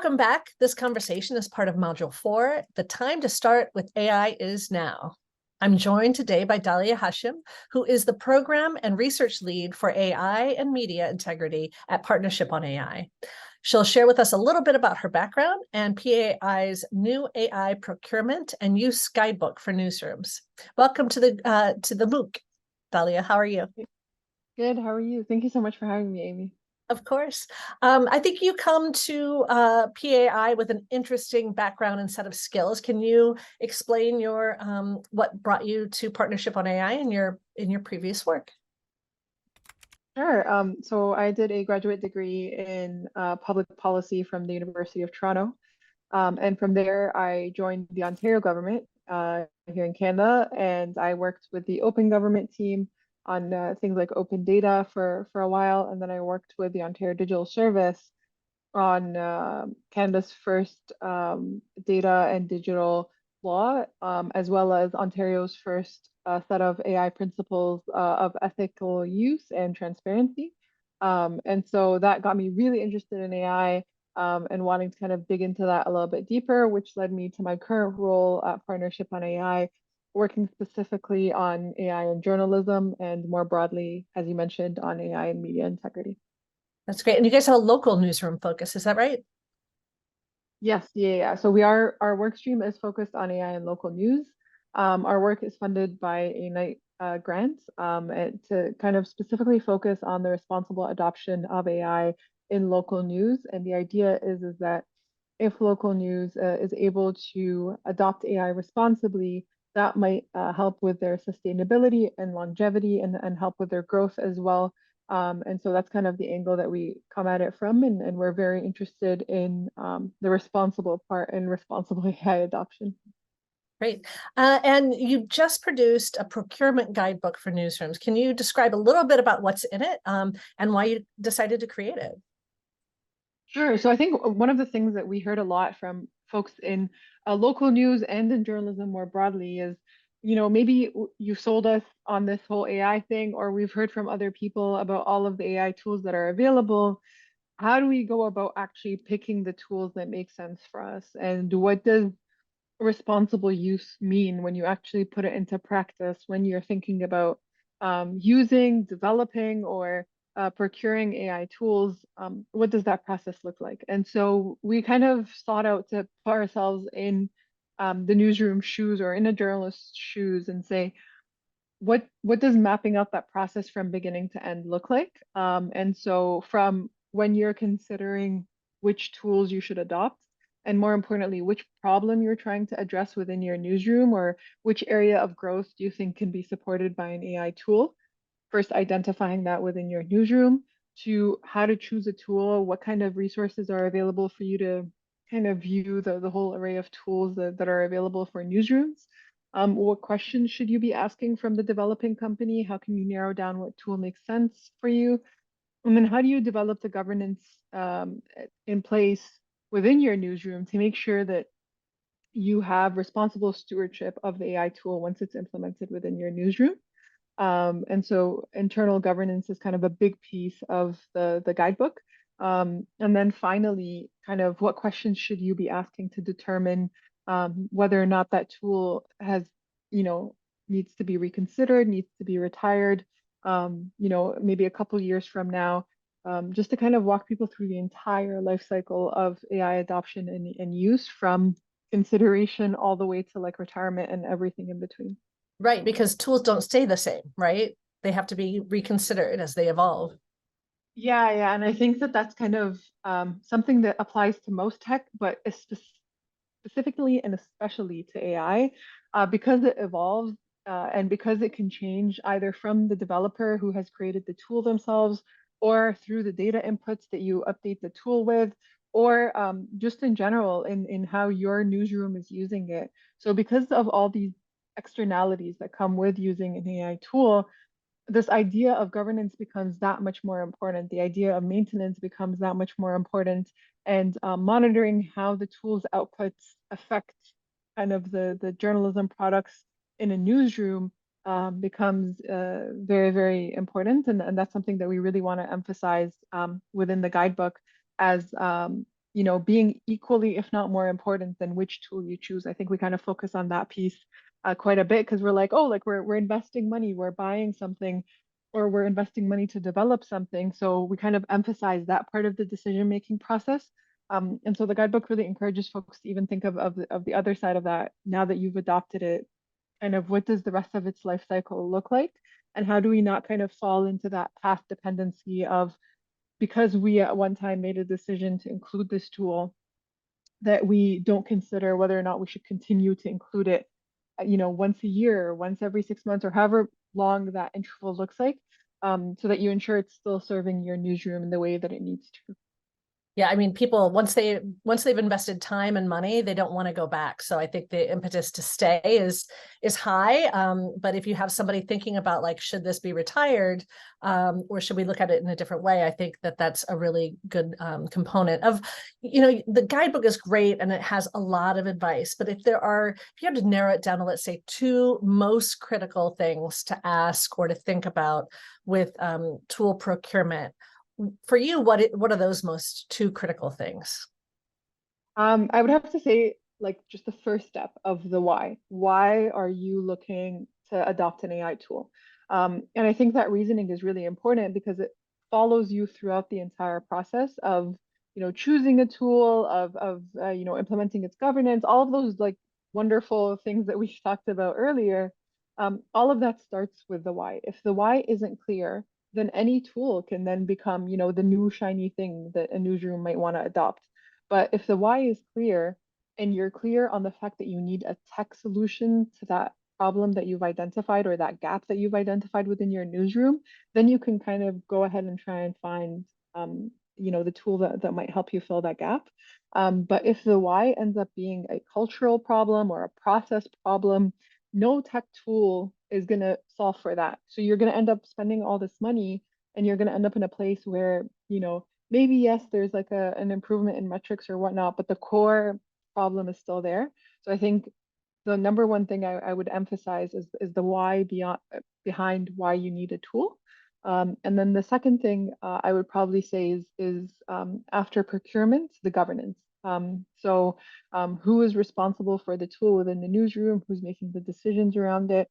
Welcome back. This conversation is part of Module 4. The time to start with AI is now. I'm joined today by Dalia Hashim, who is the program and research lead for AI and media integrity at Partnership on AI. She'll share with us a little bit about her background and PAI's new AI procurement and use guidebook for newsrooms. Welcome to the MOOC, Dalia. How are you? Good. How are you? Thank you so much for having me, Amy. Of course. I think you come to PAI with an interesting background and set of skills. Can you explain your what brought you to Partnership on AI in your previous work? Sure. So I did a graduate degree in public policy from the University of Toronto. And from there, I joined the Ontario government here in Canada, and I worked with the open government team on things like open data for a while. And then I worked with the Ontario Digital Service on Canada's first data and digital law, as well as Ontario's first set of AI principles of ethical use and transparency. And so that got me really interested in AI and wanting to kind of dig into that a little bit deeper, which led me to my current role at Partnership on AI, working specifically on AI and journalism, and more broadly, as you mentioned, on AI and media integrity. That's great. And you guys have a local newsroom focus, is that right? Yes, yeah. So our work stream is focused on AI and local news. Our work is funded by a Knight grant and to kind of specifically focus on the responsible adoption of AI in local news. And the idea is that if local news is able to adopt AI responsibly, that might help with their sustainability and longevity and help with their growth as well. And so that's kind of the angle that we come at it from. And we're very interested in the responsible part and responsible AI adoption. Great. And you just produced a procurement guidebook for newsrooms. Can you describe a little bit about what's in it and why you decided to create it? Sure. So I think one of the things that we heard a lot from folks in local news and in journalism more broadly is, maybe you sold us on this whole AI thing, or we've heard from other people about all of the AI tools that are available. How do we go about actually picking the tools that make sense for us? And what does responsible use mean when you actually put it into practice, when you're thinking about using, developing, or procuring AI tools? What does that process look like? And so we kind of sought out to put ourselves in the newsroom shoes or in a journalist's shoes and say, what does mapping out that process from beginning to end look like? And so from when you're considering which tools you should adopt, and more importantly, which problem you're trying to address within your newsroom, or which area of growth do you think can be supported by an AI tool? First, identifying that within your newsroom, to how to choose a tool, what kind of resources are available for you to kind of view the whole array of tools that are available for newsrooms. What questions should you be asking from the developing company? How can you narrow down what tool makes sense for you? And then how do you develop the governance in place within your newsroom to make sure that you have responsible stewardship of the AI tool once it's implemented within your newsroom? And so internal governance is kind of a big piece of the guidebook. And then finally, kind of what questions should you be asking to determine whether or not that tool has, needs to be reconsidered, needs to be retired, maybe a couple years from now, just to kind of walk people through the entire life cycle of AI adoption and use, from consideration all the way to like retirement and everything in between. Right, because tools don't stay the same, right? They have to be reconsidered as they evolve. Yeah, and I think that that's kind of something that applies to most tech, but specifically and especially to AI, because it evolves and because it can change either from the developer who has created the tool themselves, or through the data inputs that you update the tool with, or just in general in how your newsroom is using it. So because of all these externalities that come with using an AI tool, this idea of governance becomes that much more important. The idea of maintenance becomes that much more important, and monitoring how the tool's outputs affect kind of the journalism products in a newsroom becomes very, very important. And that's something that we really want to emphasize within the guidebook as being equally, if not more important than which tool you choose. I think we kind of focus on that piece quite a bit because we're like, oh, like we're investing money, we're buying something, or we're investing money to develop something. So we kind of emphasize that part of the decision-making process. And so the guidebook really encourages folks to even think of the other side of that. Now that you've adopted it, kind of what does the rest of its life cycle look like? And how do we not kind of fall into that path dependency of, because we at one time made a decision to include this tool, that we don't consider whether or not we should continue to include it, once a year, or once every 6 months, or however long that interval looks like, so that you ensure it's still serving your newsroom in the way that it needs to. Yeah, I mean, people once they've invested time and money, they don't want to go back. So I think the impetus to stay is high. But if you have somebody thinking about like, should this be retired, or should we look at it in a different way? I think that that's a really good component of, the guidebook is great and it has a lot of advice. But if you have to narrow it down to, let's say, two most critical things to ask or to think about with tool procurement, for you, what are those most two critical things? I would have to say, like, just the first step of the why. Why are you looking to adopt an AI tool? And I think that reasoning is really important because it follows you throughout the entire process of, choosing a tool, of implementing its governance, all of those like wonderful things that we talked about earlier. All of that starts with the why. If the why isn't clear, then any tool can then become, the new shiny thing that a newsroom might want to adopt. But if the why is clear and you're clear on the fact that you need a tech solution to that problem that you've identified or that gap that you've identified within your newsroom, then you can kind of go ahead and try and find, the tool that might help you fill that gap. But if the why ends up being a cultural problem or a process problem, no tech tool is going to solve for that. So you're going to end up spending all this money and you're going to end up in a place where, maybe yes, there's like an improvement in metrics or whatnot, but the core problem is still there. So I think the number one thing I would emphasize is the why behind why you need a tool. And then the second thing I would probably say is after procurement, the governance. Who is responsible for the tool within the newsroom? Who's making the decisions around it?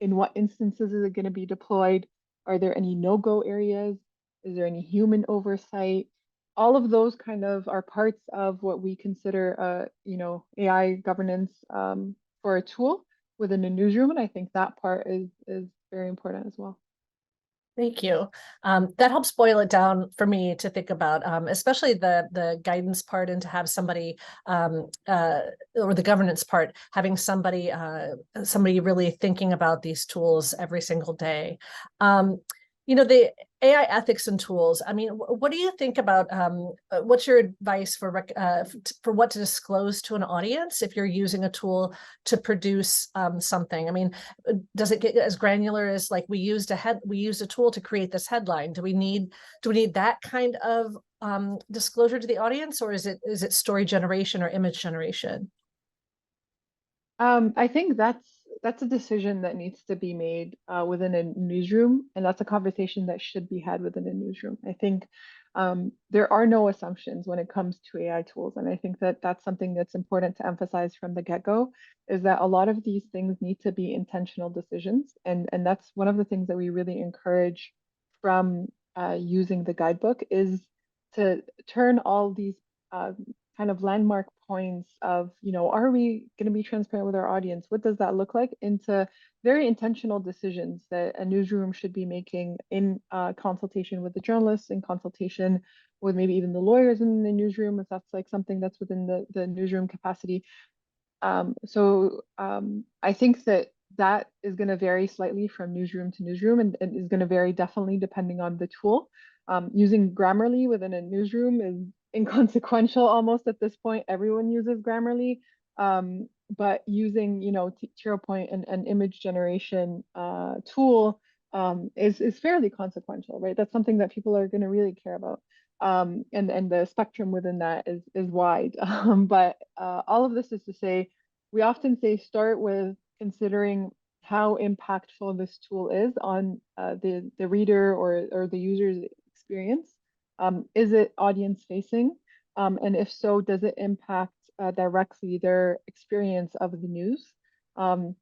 In what instances is it going to be deployed? Are there any no-go areas? Is there any human oversight? All of those kind of are parts of what we consider, AI governance for a tool within a newsroom, and I think that part is very important as well. Thank you. That helps boil it down for me to think about, especially the guidance part, and to have somebody, or the governance part, having somebody really thinking about these tools every single day. The AI ethics and tools. I mean, what do you think about? What's your advice for what to disclose to an audience if you're using a tool to produce something? I mean, does it get as granular as like we used a tool to create this headline? Do we need that kind of disclosure to the audience, or is it story generation or image generation? I think that's a decision that needs to be made within a newsroom, and that's a conversation that should be had within a newsroom. I think there are no assumptions when it comes to AI tools, and I think that that's something that's important to emphasize from the get-go, is that a lot of these things need to be intentional decisions, and that's one of the things that we really encourage from using the guidebook, is to turn all these uh, kind of landmark points of, are we going to be transparent with our audience? What does that look like? Into very intentional decisions that a newsroom should be making in consultation with the journalists, in consultation with maybe even the lawyers in the newsroom, if that's like something that's within the newsroom capacity. I think that is going to vary slightly from newsroom to newsroom, and is going to vary definitely depending on the tool. Using Grammarly within a newsroom is inconsequential almost at this point. Everyone uses Grammarly. But using, to your point, an image generation tool is fairly consequential, right? That's something that people are going to really care about. And the spectrum within that is wide. But all of this is to say, we often say start with considering how impactful this tool is on the reader or the user's experience. Is it audience facing? And if so, does it impact directly their experience of the news? Um,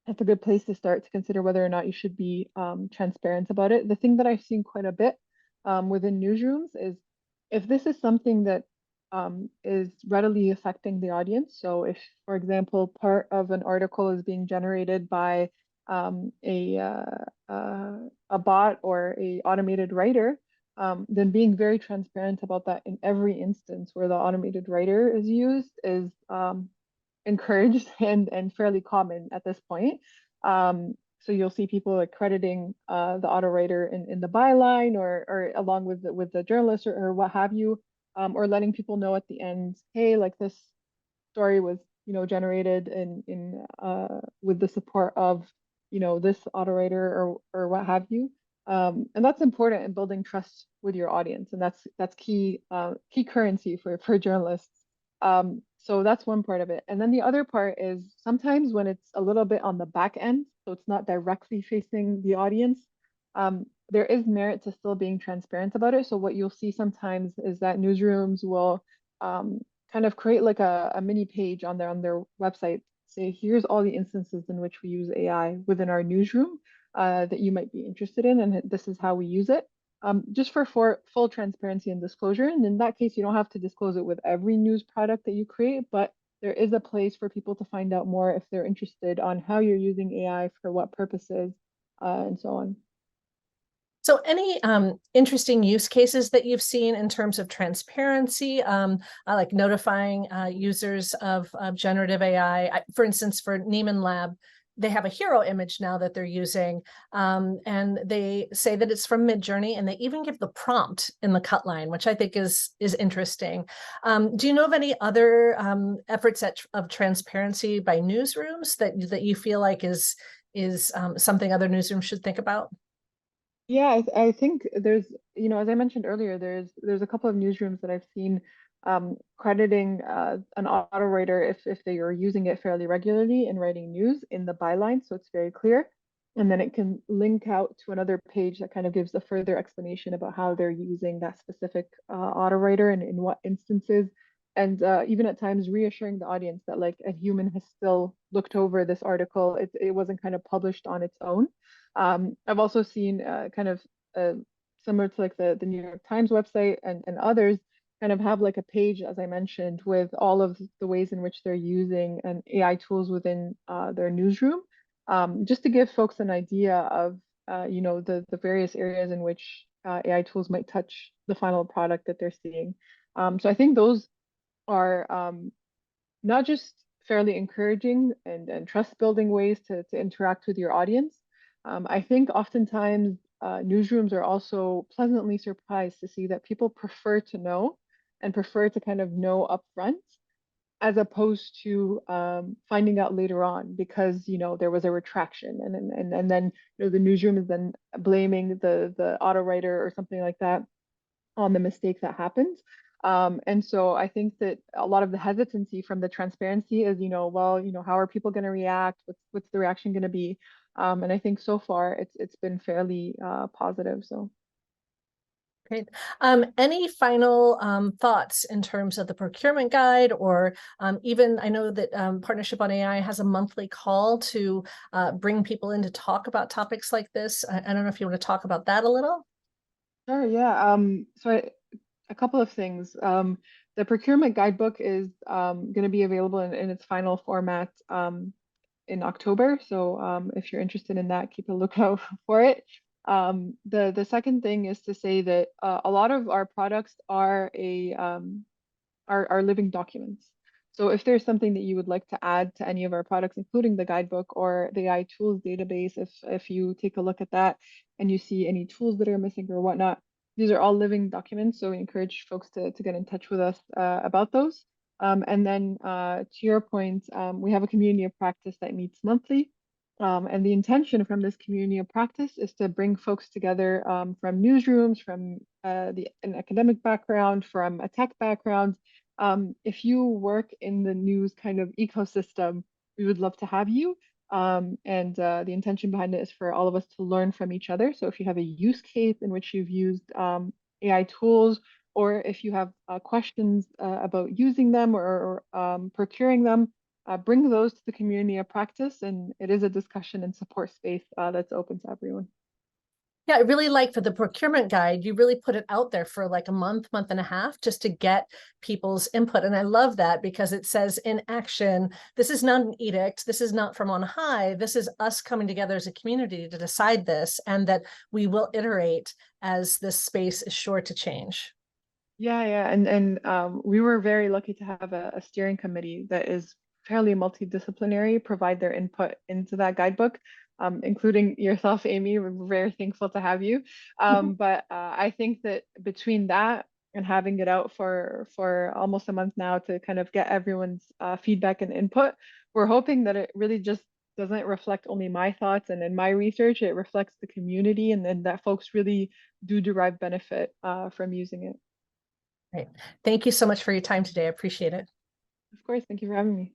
that's a good place to start to consider whether or not you should be transparent about it. The thing that I've seen quite a bit within newsrooms is if this is something that is readily affecting the audience. So if, for example, part of an article is being generated by um, a, uh, a bot or a automated writer, then being very transparent about that in every instance where the automated writer is used is encouraged and fairly common at this point. So you'll see people like crediting the auto writer in the byline or along with the journalist or what have you, or letting people know at the end, hey, like this story was generated in with the support of this auto writer or what have you. And that's important in building trust with your audience, and that's key currency for journalists. So that's one part of it. And then the other part is sometimes when it's a little bit on the back end, so it's not directly facing the audience, there is merit to still being transparent about it. So what you'll see sometimes is that newsrooms will kind of create like a mini page on their website, say, here's all the instances in which we use AI within our newsroom that you might be interested in, and this is how we use it. Just for full transparency and disclosure. And in that case, you don't have to disclose it with every news product that you create, but there is a place for people to find out more if they're interested on how you're using AI for what purposes, and so on. So any interesting use cases that you've seen in terms of transparency, like notifying users of generative AI? For instance, for Neiman Lab, they have a hero image now that they're using, and they say that it's from Midjourney, and they even give the prompt in the cut line, which I think is interesting. Do you know of any other efforts of transparency by newsrooms that you feel like is something other newsrooms should think about? Yeah, I think there's, as I mentioned earlier, there's a couple of newsrooms that I've seen crediting an auto writer if they are using it fairly regularly in writing news in the byline, so it's very clear. And then it can link out to another page that kind of gives a further explanation about how they're using that specific auto writer and in what instances. And even at times reassuring the audience that like a human has still looked over this article. It wasn't kind of published on its own. I've also seen kind of similar to like the New York Times website and others kind of have like a page, as I mentioned, with all of the ways in which they're using an AI tools within their newsroom, just to give folks an idea of the various areas in which AI tools might touch the final product that they're seeing. So I think those are not just fairly encouraging and trust building ways to interact with your audience. I think oftentimes newsrooms are also pleasantly surprised to see that people prefer to know and prefer to kind of know upfront as opposed to finding out later on because there was a retraction and then the newsroom is then blaming the auto writer or something like that on the mistake that happened. And so I think that a lot of the hesitancy from the transparency is, well, how are people going to react? What's the reaction going to be? And I think so far it's been fairly positive. So. Great. Any final thoughts in terms of the procurement guide, or even I know that Partnership on AI has a monthly call to bring people in to talk about topics like this. I don't know if you want to talk about that a little. Sure, yeah. A couple of things. The procurement guidebook is going to be available in its final format in October. So if you're interested in that, keep a lookout for it. The second thing is to say that a lot of our products are living documents. So if there's something that you would like to add to any of our products, including the guidebook or the AI tools database, if you take a look at that and you see any tools that are missing or whatnot, these are all living documents. So we encourage folks to get in touch with us about those. And then to your point, we have a community of practice that meets monthly. And the intention from this community of practice is to bring folks together from newsrooms, from an academic background, from a tech background. If you work in the news kind of ecosystem, we would love to have you. And the intention behind it is for all of us to learn from each other. So if you have a use case in which you've used AI tools or if you have questions about using them or procuring them, bring those to the community of practice. And it is a discussion and support space that's open to everyone. Yeah, I really like for the procurement guide, you really put it out there for like a month and a half just to get people's input. And I love that because it says in action, this is not an edict. This is not from on high. This is us coming together as a community to decide this, and that we will iterate as this space is sure to change. Yeah. And we were very lucky to have a steering committee that is fairly multidisciplinary, provide their input into that guidebook, including yourself, Amy. We're very thankful to have you. But I think that between that and having it out for almost a month now to kind of get everyone's feedback and input, we're hoping that it really just doesn't reflect only my thoughts and in my research, it reflects the community, and then that folks really do derive benefit from using it. Great. Thank you so much for your time today. I appreciate it. Of course, thank you for having me.